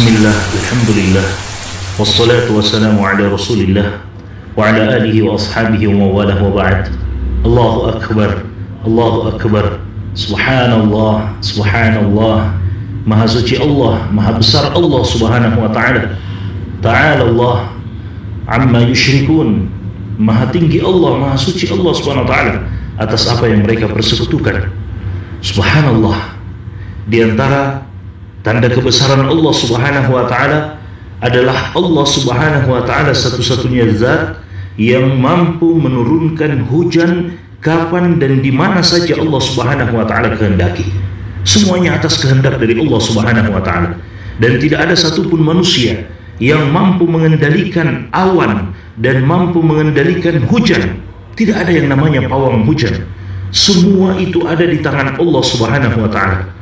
Bismillah, alhamdulillah, wassalatu wassalamu ala rasulillah wa ala alihi wa ashabihi wa mawalah wa ba'd. Allahu Akbar, Allahu Akbar, Subhanallah, Subhanallah. Maha suci Allah, maha besar Allah subhanahu wa ta'ala. Ta'ala Allah amma yushrikun. Maha tinggi Allah, maha suci Allah subhanahu wa ta'ala atas apa yang mereka persekutukan. Subhanallah. Di antara tanda kebesaran Allah subhanahu wa ta'ala adalah Allah subhanahu wa ta'ala satu-satunya zat yang mampu menurunkan hujan kapan dan di mana saja Allah subhanahu wa ta'ala kehendaki. Semuanya atas kehendak dari Allah subhanahu wa ta'ala. Dan tidak ada satupun manusia yang mampu mengendalikan awan dan mampu mengendalikan hujan. Tidak ada yang namanya pawang hujan. Semua itu ada di tangan Allah subhanahu wa ta'ala.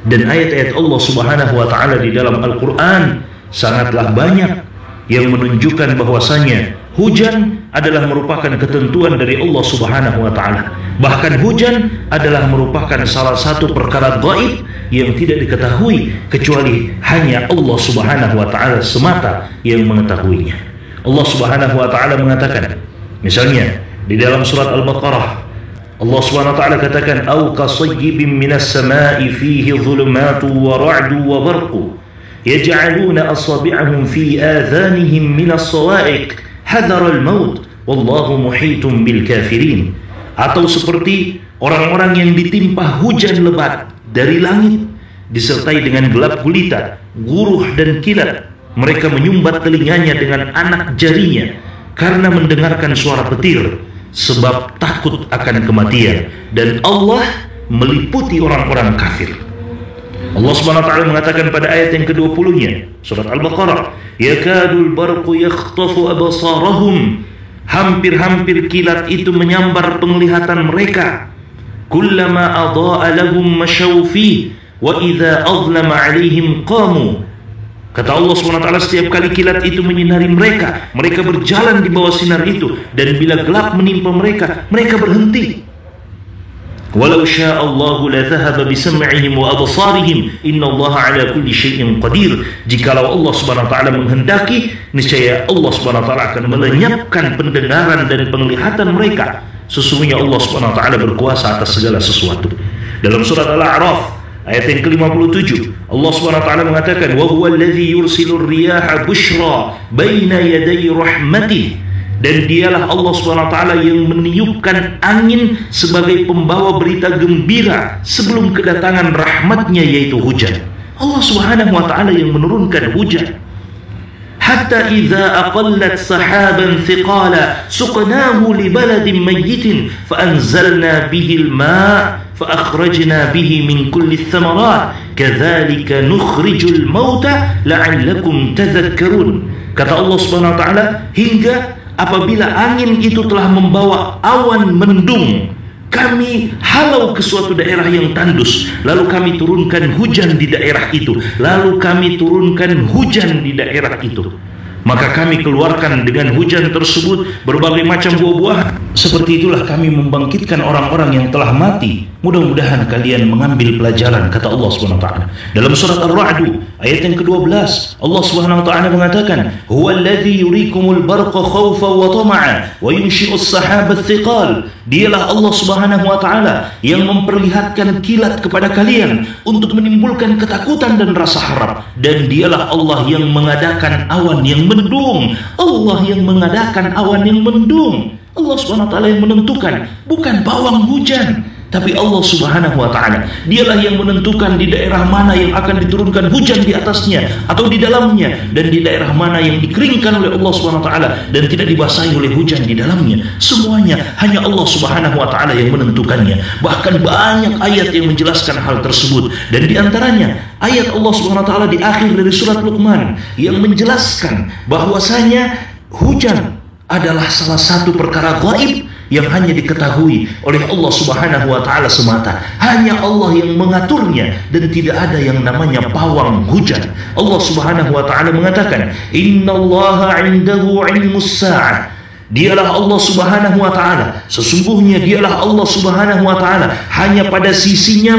Dan ayat-ayat Allah subhanahu wa ta'ala di dalam Al-Quran sangatlah banyak yang menunjukkan bahwasanya hujan adalah merupakan ketentuan dari Allah subhanahu wa ta'ala. Bahkan hujan adalah merupakan salah satu perkara gaib yang tidak diketahui kecuali hanya Allah subhanahu wa ta'ala semata yang mengetahuinya. Allah subhanahu wa ta'ala mengatakan, misalnya di dalam surat Al-Baqarah, Allah subhanahu wa ta'ala katakan, "Au kasayyibin minas sama'i fihi dhulumatu wa ra'du wa barqu yaj'aluna asabi'ahum fi adhanihim minas sawa'iq hadhara al-maut wallahu muhitun bil kafirin." Atau seperti orang-orang yang ditimpa hujan lebat dari langit disertai dengan gelap gulita, guruh dan kilat. Mereka menyumbat telinganya dengan anak jarinya karena mendengarkan suara petir, sebab takut akan kematian, dan Allah meliputi orang-orang kafir. Allah subhanahu wa ta'ala mengatakan pada ayat yang ke-20-nya surat Al-Baqarah, yakadul barqu yakhtafu absarahum, hampir-hampir kilat itu menyambar penglihatan mereka. Kullama adha'a lahum masyaw fi wa idza azlama 'alaihim qamu. Kata Allah SWT, setiap kali kilat itu menyinari mereka, mereka berjalan di bawah sinar itu, dan bila gelap menimpa mereka, mereka berhenti. Walau sya'allahu la dhahaba bisam'ihim wa absarihim innallaha ala kulli syai'in qadir. Jikalau Allah SWT menghendaki, niscaya Allah SWT akan melenyapkan pendengaran dan penglihatan mereka. Sesungguhnya Allah SWT berkuasa atas segala sesuatu. Dalam surat Al-A'raf ayat yang ke-57, Allah SWT mengatakan, wa huwa alladhi yursilur riyaha bushra baina yaday rahmatih. Dan dialah Allah SWT yang meniupkan angin sebagai pembawa berita gembira sebelum kedatangan rahmatnya, yaitu hujan. Allah SWT yang menurunkan hujan. Hatta idza aqallat sahaban thiqala suqnahu li baladin mayyitin fa anzalna bihi al-ma' فأخرجنا به من كل الثمرات كذلك نخرج الموتى لعلكم تذكرون. Kata Allah Subhanahu wa taala, hingga apabila angin itu telah membawa awan mendung, kami halau ke suatu daerah yang tandus, lalu kami turunkan hujan di daerah itu, lalu kami turunkan hujan di daerah itu. Maka kami keluarkan dengan hujan tersebut berbagai macam buah-buahan. Seperti itulah kami membangkitkan orang-orang yang telah mati. Mudah-mudahan kalian mengambil pelajaran, kata Allah Subhanahu wa ta'ala. Dalam surat Ar-Ra'd ayat yang ke-12, Allah Subhanahu wa ta'ala mengatakan, "Huwallazi yurikumul barqa khawfan wa tama'a wa yunshi'us sahabat thiqal." Dialah Allah Subhanahu wa ta'ala yang memperlihatkan kilat kepada kalian untuk menimbulkan ketakutan dan rasa harap, dan dialah Allah yang mengadakan awan yang mendung. Allah yang mengadakan awan yang mendung. Allah Subhanahu wa ta'ala yang menentukan, bukan pawang hujan, tapi Allah Subhanahu wa ta'ala. Dialah yang menentukan di daerah mana yang akan diturunkan hujan di atasnya atau di dalamnya, dan di daerah mana yang dikeringkan oleh Allah Subhanahu wa ta'ala dan tidak dibasahi oleh hujan di dalamnya. Semuanya hanya Allah Subhanahu wa ta'ala yang menentukannya. Bahkan banyak ayat yang menjelaskan hal tersebut, dan di antaranya ayat Allah Subhanahu wa ta'ala di akhir dari surat Luqman yang menjelaskan bahwasanya hujan adalah salah satu perkara gaib yang hanya diketahui oleh Allah Subhanahu wa ta'ala semata. Hanya Allah yang mengaturnya, dan tidak ada yang namanya pawang hujan. Allah Subhanahu wa ta'ala mengatakan, "Innallaha 'indahu 'ilmus sa'ah." Dialah Allah Subhanahu wa ta'ala, sesungguhnya dialah Allah Subhanahu wa ta'ala, hanya pada sisinya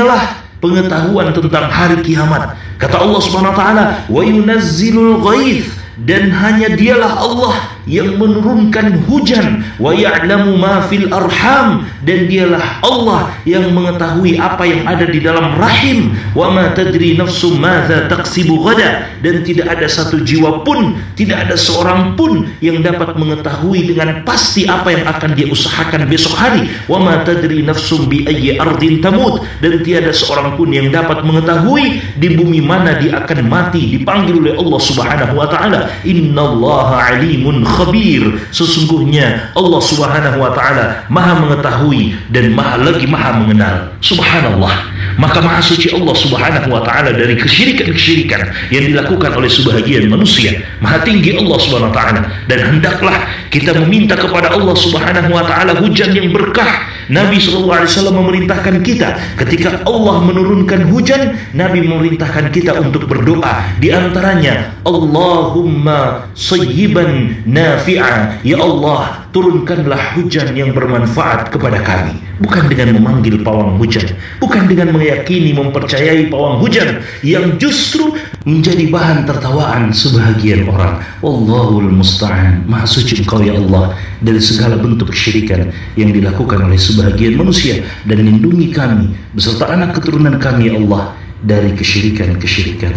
lah pengetahuan tentang hari kiamat. Kata Allah Subhanahu wa taala, "Wa yunazzilul ghaits," dan hanya dialah Allah yang menurunkan hujan, wa ya'lamu ma fil arham, dan dialah Allah yang mengetahui apa yang ada di dalam rahim, wa ma tadri nafsum madza taksibu ghada, dan tidak ada satu jiwa pun, tidak ada seorang pun yang dapat mengetahui dengan pasti apa yang akan dia usahakan besok hari, wa ma tadri nafsum bi ayyi ardin tamut, dan tiada seorang pun yang dapat mengetahui di bumi mana dia akan mati, dipanggil oleh Allah Subhanahu wa taala. Innallaha alimun khabir, sesungguhnya Allah Subhanahu wa taala maha mengetahui dan maha mengenal. Subhanallah. Maka maha suci Allah Subhanahu wa taala dari kesyirikan-kesyirikan yang dilakukan oleh sebahagian manusia. Maha tinggi Allah Subhanahu wa taala, dan hendaklah kita meminta kepada Allah Subhanahu wa taala hujan yang berkah. Nabi SAW memerintahkan kita ketika Allah menurunkan hujan, Nabi memerintahkan kita untuk berdoa. Di antaranya, Allahumma sayyiban nafi'a, ya Allah, turunkanlah hujan yang bermanfaat kepada kami. Bukan dengan memanggil pawang hujan, bukan dengan meyakini, mempercayai pawang hujan yang justru menjadi bahan tertawaan sebahagian orang. Wallahul musta'an. Maha suci Engkau ya Allah dari segala bentuk kesyirikan yang dilakukan oleh sebahagian manusia, dan lindungi kami beserta anak keturunan kami ya Allah dari kesyirikan-kesyirikan.